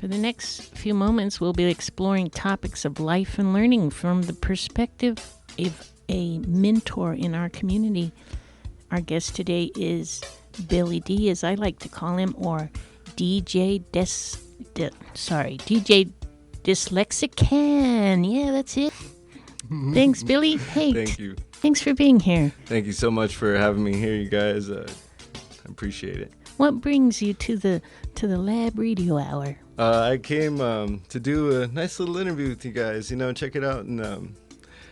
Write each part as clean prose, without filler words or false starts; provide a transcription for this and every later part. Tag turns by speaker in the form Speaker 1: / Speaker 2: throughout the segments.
Speaker 1: For the next few moments, we'll be exploring topics of life and learning from the perspective of a mentor in our community. Our guest today is Billy D, as I like to call him, or DJ DJ Dyslexican. Yeah, that's it. Thanks, Billy. Hey,
Speaker 2: Thank you.
Speaker 1: Thanks for being here.
Speaker 2: Thank you so much for having me here, you guys. I appreciate it.
Speaker 1: What brings you to the Lab Radio Hour?
Speaker 2: I came to do a nice little interview with you guys. Check it out and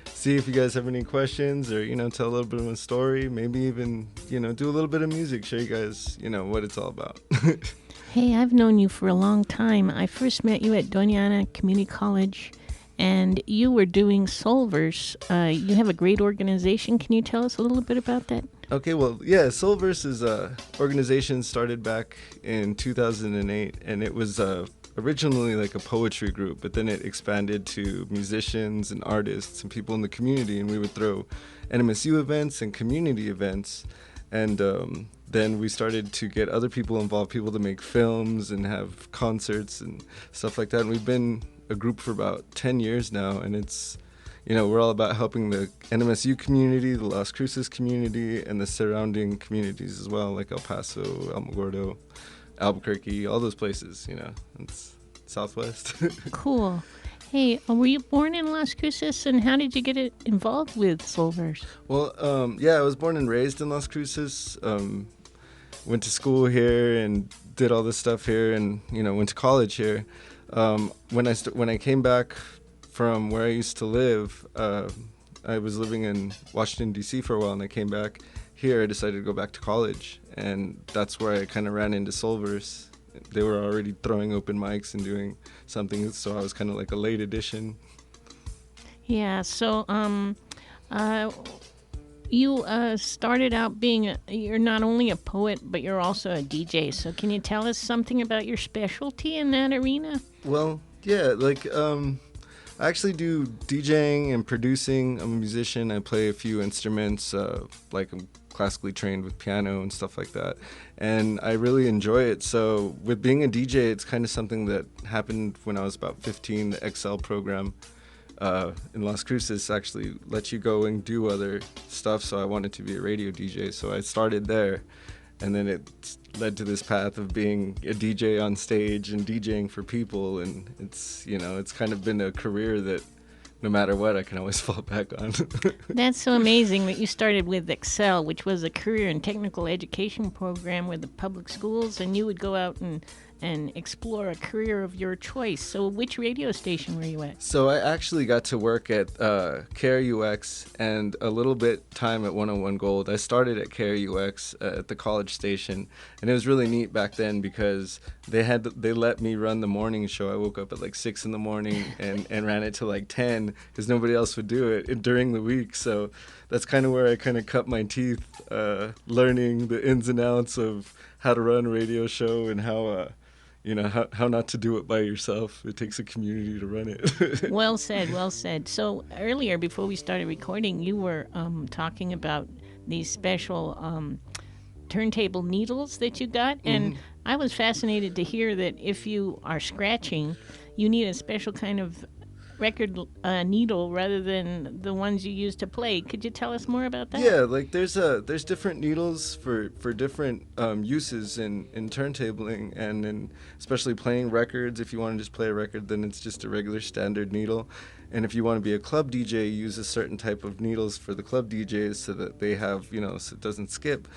Speaker 2: see if you guys have any questions, or tell a little bit of a story. Maybe even do a little bit of music. Show you guys what it's all about.
Speaker 1: Hey, I've known you for a long time. I first met you at Doña Ana Community College, and you were doing Soulverse. You have a great organization. Can you tell us a little bit about that?
Speaker 2: Okay, well, yeah, Soulverse is a organization started back in 2008, and it was originally like a poetry group, but then it expanded to musicians and artists and people in the community, and we would throw NMSU events and community events, and then we started to get other people involved, people to make films and have concerts and stuff like that, and we've been a group for about 10 years now, and it's we're all about helping the NMSU community, the Las Cruces community, and the surrounding communities as well, like El Paso, Alamogordo, Albuquerque, all those places, it's Southwest.
Speaker 1: Cool. Hey, were you born in Las Cruces, and how did you get involved with Soulverse?
Speaker 2: Well, I was born and raised in Las Cruces, went to school here and did all this stuff here, and, went to college here. When I came back from where I used to live, I was living in Washington, D.C. for a while, and I came back here. I decided to go back to college, and that's where I kind of ran into Soulverse. They were already throwing open mics and doing something, so I was kind of like a late addition.
Speaker 1: Yeah, so you started out you're not only a poet, but you're also a DJ. So can you tell us something about your specialty in that arena?
Speaker 2: Well, yeah, I actually do DJing and producing. I'm a musician. I play a few instruments, I'm classically trained with piano and stuff like that. And I really enjoy it. So with being a DJ, it's kind of something that happened when I was about 15. The XL program in Las Cruces actually lets you go and do other stuff. So I wanted to be a radio DJ. So I started there. And then it led to this path of being a DJ on stage and DJing for people. And it's kind of been a career that no matter what, I can always fall back on.
Speaker 1: That's so amazing that you started with Excel, which was a career and technical education program with the public schools, and you would go out and explore a career of your choice. So which radio station were you at?
Speaker 2: So I actually got to work at KRUX and a little bit time at 101 Gold. I started at KRUX at the college station, and it was really neat back then because they let me run the morning show. I woke up at 6 in the morning and ran it till 10 because nobody else would do it during the week. So that's kind of where I kind of cut my teeth learning the ins and outs of how to run a radio show and how not to do it by yourself. It takes a community to run it.
Speaker 1: Well said, well said. So earlier, before we started recording, you were talking about these special turntable needles that you got, and I was fascinated to hear that if you are scratching, you need a special kind of record needle rather than the ones you use to play. Could you tell us more about that?
Speaker 2: Yeah, there's different needles for different uses in turntabling and in especially playing records. If you want to just play a record, then it's just a regular standard needle. And if you want to be a club DJ, you use a certain type of needles for the club DJs so that they have, so it doesn't skip.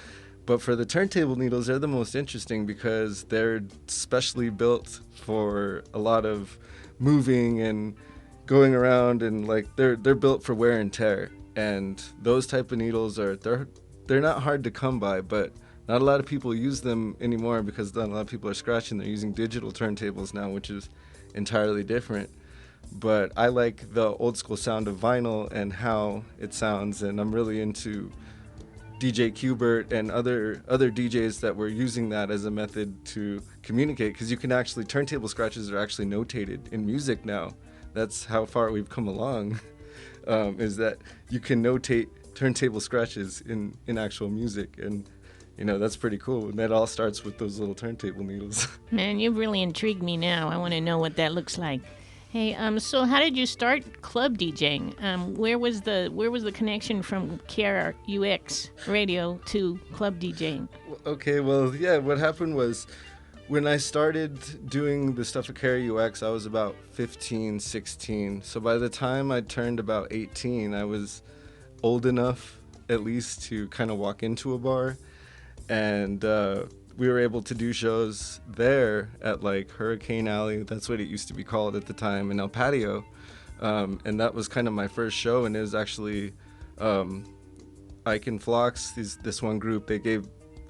Speaker 2: But for the turntable needles, they're the most interesting because they're specially built for a lot of moving and going around, and they're built for wear and tear. And those type of needles they're not hard to come by, but not a lot of people use them anymore because not a lot of people are scratching. They're using digital turntables now, which is entirely different. But I like the old school sound of vinyl and how it sounds, and I'm really into DJ Qbert and other DJs that were using that as a method to communicate, because you can actually, turntable scratches are actually notated in music now. That's how far we've come along, is that you can notate turntable scratches in actual music. And That's pretty cool. And that all starts with those little turntable needles.
Speaker 1: Man, you've really intrigued me now. I want to know what that looks like. Hey, so how did you start club DJing? Where was the connection from KRUX radio to club DJing?
Speaker 2: Okay, well, yeah, what happened was when I started doing the stuff at KRUX, I was about 15, 16. So by the time I turned about 18, I was old enough at least to kind of walk into a bar. And we were able to do shows there at like Hurricane Alley. That's what it used to be called at the time, in El Patio. And that was kind of my first show. And it was actually Ike and Phlox, this one group. They gave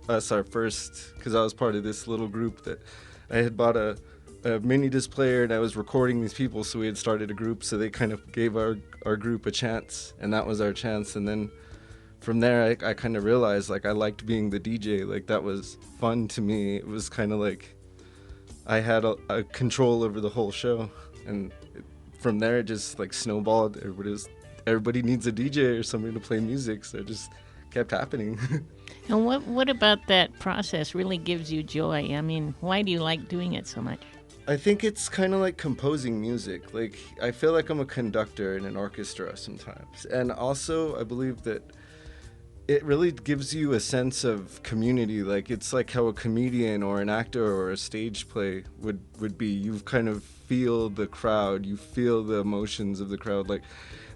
Speaker 2: us our first, because I was part of this little group that I had bought a mini disc player, and I was recording these people. So we had started a group. So they kind of gave our group a chance, and that was our chance. And then from there, I kind of realized, like, I liked being the DJ. Like, that was fun to me. It was kind of like I had a control over the whole show. And from there, it just, like, snowballed. Everybody needs a DJ or somebody to play music, so it just kept happening.
Speaker 1: And what about that process really gives you joy? I mean, why do you like doing it so much?
Speaker 2: I think it's kind of like composing music. Like, I feel like I'm a conductor in an orchestra sometimes. And also, I believe that it really gives you a sense of community. Like, it's like how a comedian or an actor or a stage play would be. You kind of feel the crowd. You feel the emotions of the crowd. Like,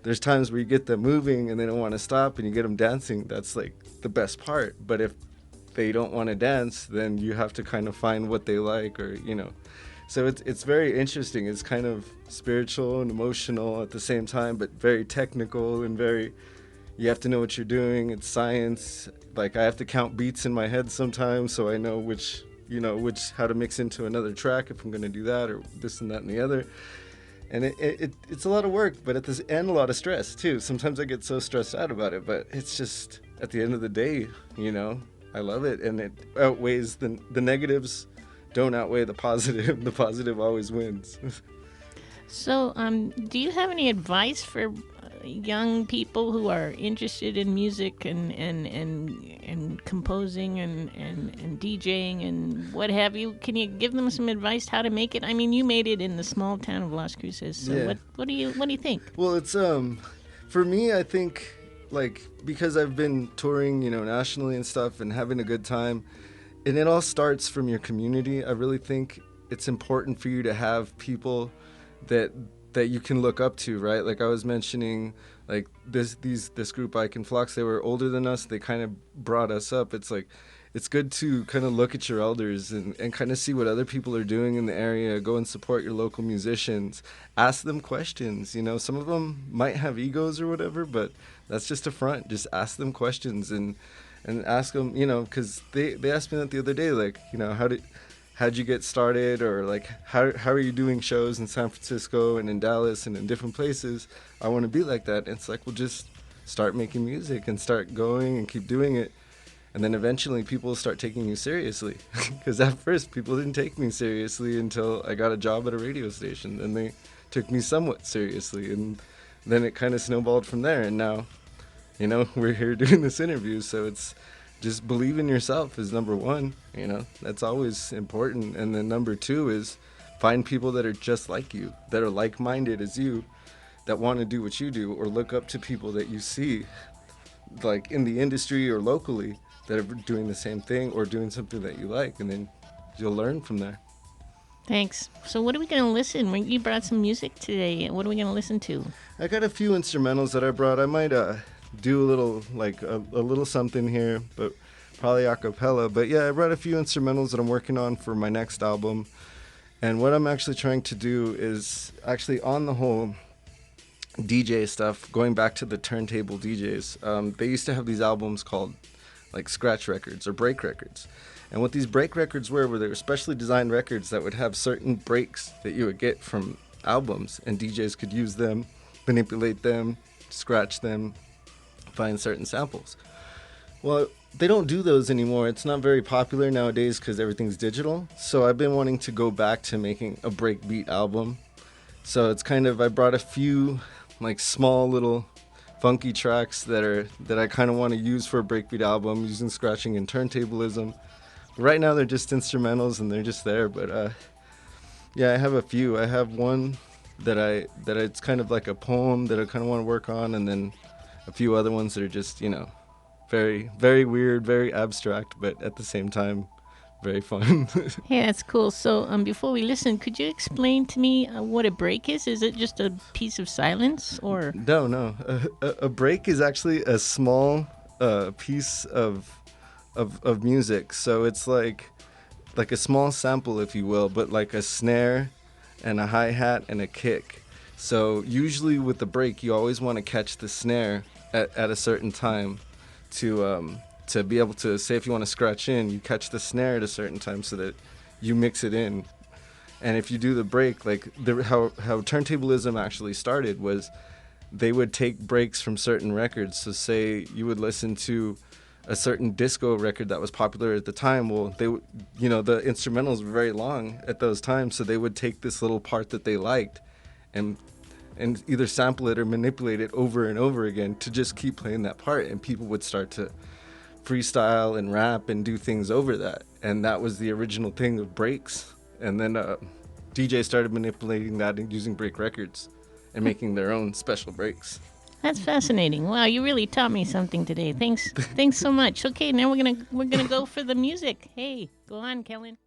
Speaker 2: there's times where you get them moving and they don't want to stop, and you get them dancing. That's like the best part. But if they don't want to dance, then you have to kind of find what they like, or so it's very interesting. It's kind of spiritual and emotional at the same time, but very technical and very, you have to know what you're doing. It's science. Like, I have to count beats in my head sometimes, so I know which how to mix into another track if I'm going to do that, or this and that and the other. And it's a lot of work, but at this end, a lot of stress too. Sometimes I get so stressed out about it, but it's just, at the end of the day, I love it, and it outweighs the negatives. Don't outweigh the positive. The positive always wins.
Speaker 1: So, do you have any advice for young people who are interested in music and composing and DJing and what have you? Can you give them some advice how to make it? I mean, you made it in the small town of Las Cruces. So
Speaker 2: yeah.
Speaker 1: What do you think?
Speaker 2: Well, it's for me, I think, like, because I've been touring, nationally and stuff, and having a good time, and it all starts from your community. I really think it's important for you to have people that you can look up to, right? Like I was mentioning, like this group, Ike and Phlox, they were older than us. They kind of brought us up. It's like, it's good to kind of look at your elders and kind of see what other people are doing in the area. Go and support your local musicians. Ask them questions. Some of them might have egos or whatever, but that's just a front. Just ask them questions and ask them, because they asked me that the other day, like, how'd you get started, or like how are you doing shows in San Francisco and in Dallas and in different places? I want to be like that. And it's like, well, just start making music and start going and keep doing it, and then eventually people will start taking you seriously. Because at first people didn't take me seriously until I got a job at a radio station. Then they took me somewhat seriously, and then it kind of snowballed from there. And now, we're here doing this interview, so it's just believe in yourself is number one. That's always important. And then number two is find people that are just like you, that are like-minded as you, that want to do what you do, or look up to people that you see, like in the industry or locally, that are doing the same thing or doing something that you like, and then you'll learn from there.
Speaker 3: Thanks. So what are we going to listen? You brought some music today. What are we going to listen to?
Speaker 2: I got a few instrumentals that I brought. I might do a little, like a little something here, but probably a cappella. But yeah, I brought a few instrumentals that I'm working on for my next album. And what I'm actually trying to do is actually on the whole DJ stuff, going back to the turntable DJs. They used to have these albums called like scratch records or break records. And what these break records were they were specially designed records that would have certain breaks that you would get from albums, and DJs could use them, manipulate them, scratch them, find certain samples. Well, they don't do those anymore. It's not very popular nowadays because everything's digital. So I've been wanting to go back to making a breakbeat album. So it's kind of, I brought a few like small little funky tracks that I kind of want to use for a breakbeat album, using scratching and turntablism. Right now they're just instrumentals and they're just there, but yeah, I have a few. I have one that it's kind of like a poem that I kind of want to work on, and then a few other ones that are just, very, very weird, very abstract, but at the same time, very fun.
Speaker 1: Hey, that's cool. So, before we listen, could you explain to me what a break is? Is it just a piece of silence, or?
Speaker 2: No. A break is actually a small piece of music. So it's like a small sample, if you will, but like a snare and a hi-hat and a kick. So usually with the break, you always want to catch the snare at a certain time to be able to, say if you want to scratch in, you catch the snare at a certain time so that you mix it in. And if you do the break, like how turntablism actually started was they would take breaks from certain records. So say you would listen to a certain disco record that was popular at the time. Well, they would, the instrumentals were very long at those times, so they would take this little part that they liked and either sample it or manipulate it over and over again to just keep playing that part, and people would start to freestyle and rap and do things over that. And that was the original thing of breaks. And then DJ started manipulating that and using break records and making their own special breaks.
Speaker 1: That's fascinating. Wow, you really taught me something today. Thanks so much. Okay, now we're gonna go for the music. Hey, go on, Kellen.